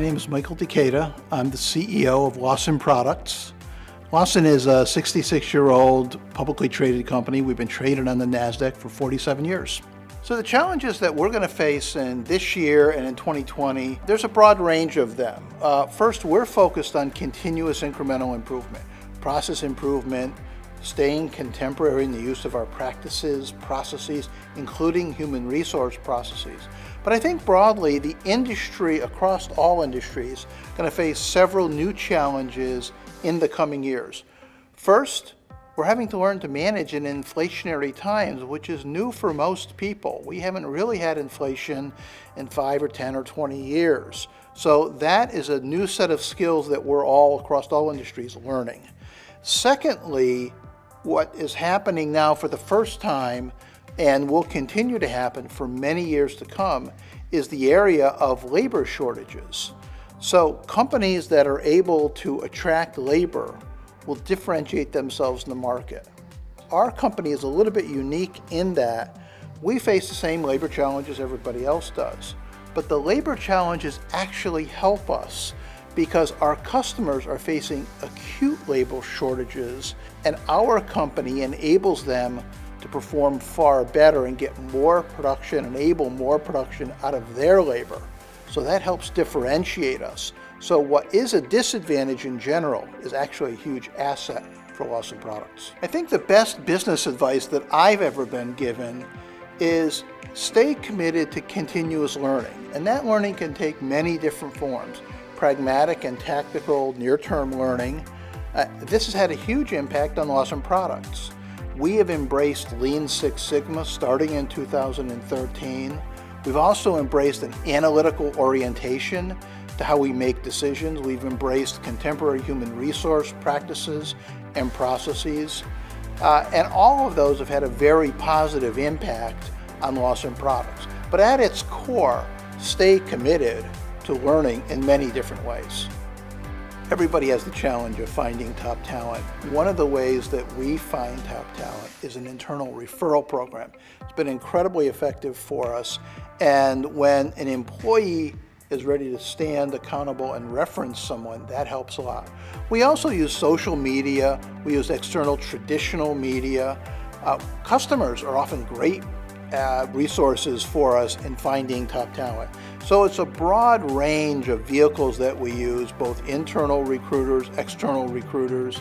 name is Michael DeCata. I'm the CEO of Lawson Products. Lawson is a 66-year-old publicly traded company. We've been traded on the NASDAQ for 47 years. So the challenges that we're going to face in this year and in 2020, there's a broad range of them. First, we're focused on continuous incremental improvement, process improvement, staying contemporary in the use of our practices, processes, including human resource processes. But I think broadly, the industry across all industries is going to face several new challenges in the coming years. First, we're having to learn to manage in inflationary times, which is new for most people. We haven't really had inflation in 5 or 10 or 20 years. So that is a new set of skills that we're all across all industries learning. Secondly, what is happening now for the first time and will continue to happen for many years to come is the area of labor shortages. So companies that are able to attract labor will differentiate themselves in the market. Our company is a little bit unique in that we face the same labor challenges everybody else does, but the labor challenges actually help us because our customers are facing acute labor shortages, and our company enables them to perform far better and get more production, enable more production out of their labor. So that helps differentiate us. So what is a disadvantage in general is actually a huge asset for Lawson Products. I think the best business advice that I've ever been given is stay committed to continuous learning. And that learning can take many different forms. Pragmatic and tactical near-term learning. This has had a huge impact on Lawson Products. We have embraced Lean Six Sigma starting in 2013. We've also embraced an analytical orientation to how we make decisions. We've embraced contemporary human resource practices and processes. And all of those have had a very positive impact on Lawson Products. But at its core, stay committed to learning in many different ways. Everybody has the challenge of finding top talent. One of the ways that we find top talent is an internal referral program. It's been incredibly effective for us, and when an employee is ready to stand accountable and reference someone, that helps a lot. We also use social media, we use external traditional media. Customers are often great resources for us in finding top talent. So it's a broad range of vehicles that we use, both internal recruiters, external recruiters.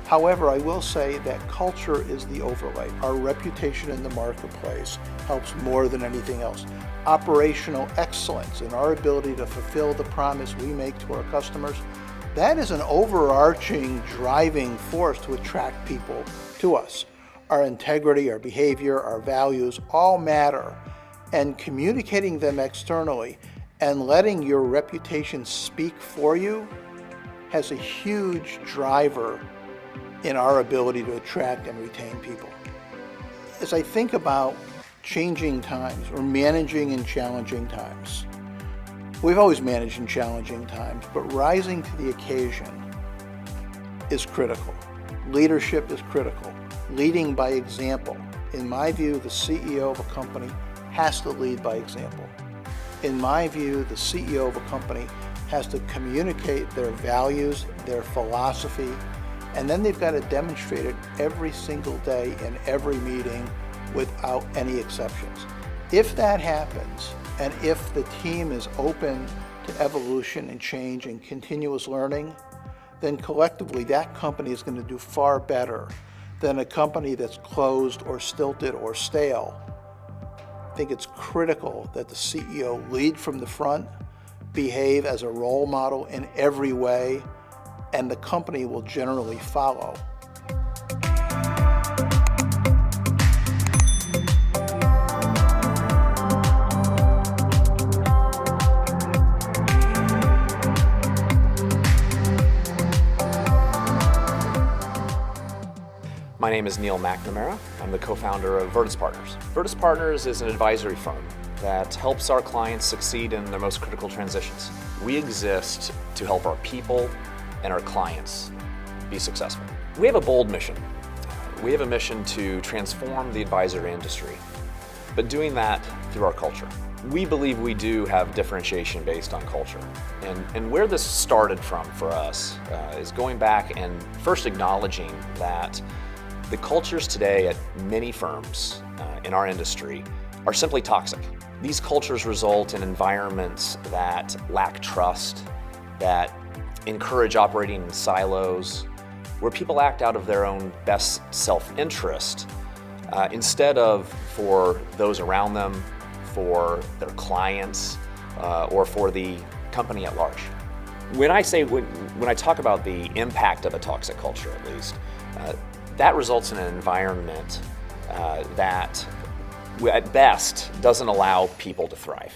However, I will say that culture is the overlay. Our reputation in the marketplace helps more than anything else. Operational excellence and our ability to fulfill the promise we make to our customers, that is an overarching driving force to attract people to us. Our integrity, our behavior, our values all matter, and communicating them externally and letting your reputation speak for you has a huge driver in our ability to attract and retain people. As I think about changing times or managing in challenging times, we've always managed in challenging times, but rising to the occasion is critical. Leadership is critical. Leading by example. In my view, the CEO of a company has to lead by example. In my view, the CEO of a company has to communicate their values, their philosophy, and then they've got to demonstrate it every single day in every meeting without any exceptions. If that happens, and if the team is open to evolution and change and continuous learning, then collectively that company is going to do far better than a company that's closed or stilted or stale. I think it's critical that the CEO lead from the front, behave as a role model in every way, and the company will generally follow. My name is Neal McNamara. I'm the co-founder of Virtas Partners. Virtas Partners is an advisory firm that helps our clients succeed in their most critical transitions. We exist to help our people and our clients be successful. We have a bold mission. We have a mission to transform the advisory industry, but doing that through our culture. We believe we do have differentiation based on culture. And where this started from for us is going back and first acknowledging that the cultures today at many firms in our industry are simply toxic. These cultures result in environments that lack trust, that encourage operating in silos, where people act out of their own best self-interest instead of for those around them, for their clients, or for the company at large. When I talk about the impact of a toxic culture, at least, that results in an environment that, at best, doesn't allow people to thrive.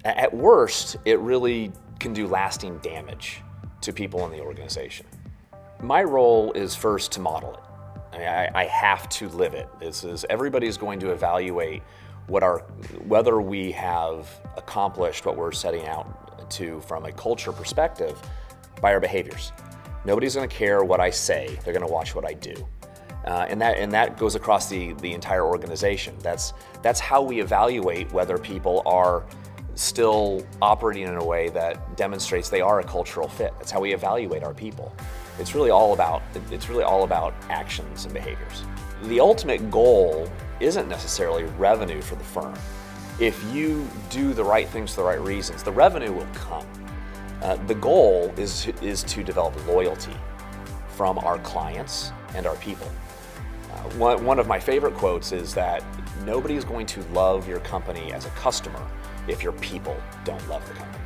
At worst, it really can do lasting damage to people in the organization. My role is first to model it. I have to live it. Everybody's going to evaluate whether we have accomplished what we're setting out to from a culture perspective by our behaviors. Nobody's going to care what I say. They're going to watch what I do. And that goes across the entire organization. That's how we evaluate whether people are still operating in a way that demonstrates they are a cultural fit. That's how we evaluate our people. It's really all about actions and behaviors. The ultimate goal isn't necessarily revenue for the firm. If you do the right things for the right reasons, the revenue will come. The goal is to develop loyalty from our clients and our people. One of my favorite quotes is that nobody is going to love your company as a customer if your people don't love the company.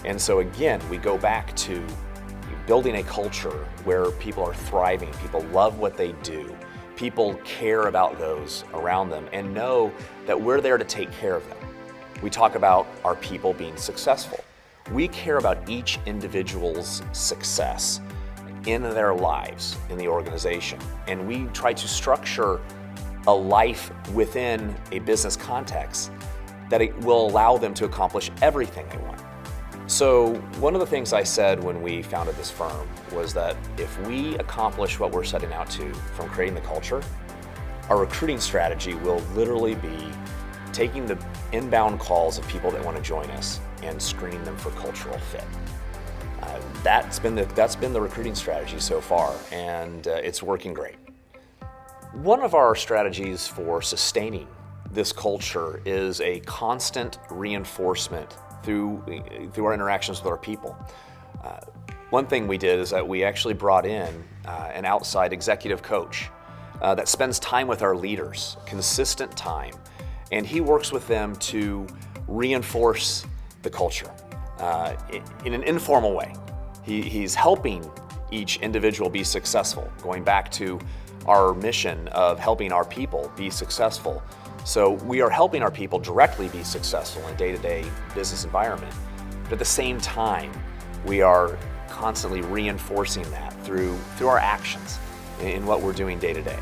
And so again, we go back to building a culture where people are thriving, people love what they do, people care about those around them and know that we're there to take care of them. We talk about our people being successful. We care about each individual's success in their lives in the organization, and we try to structure a life within a business context that it will allow them to accomplish everything they want. So one of the things I said when we founded this firm was that if we accomplish what we're setting out to from creating the culture, our recruiting strategy will literally be taking the inbound calls of people that want to join us and screening them for cultural fit. That's been the recruiting strategy so far, and it's working great. One of our strategies for sustaining this culture is a constant reinforcement through our interactions with our people. One thing we did is that we actually brought in an outside executive coach that spends time with our leaders, consistent time, and he works with them to reinforce the culture in an informal way. He's helping each individual be successful, going back to our mission of helping our people be successful. So we are helping our people directly be successful in day-to-day business environment. But at the same time, we are constantly reinforcing that through our actions in what we're doing day to day.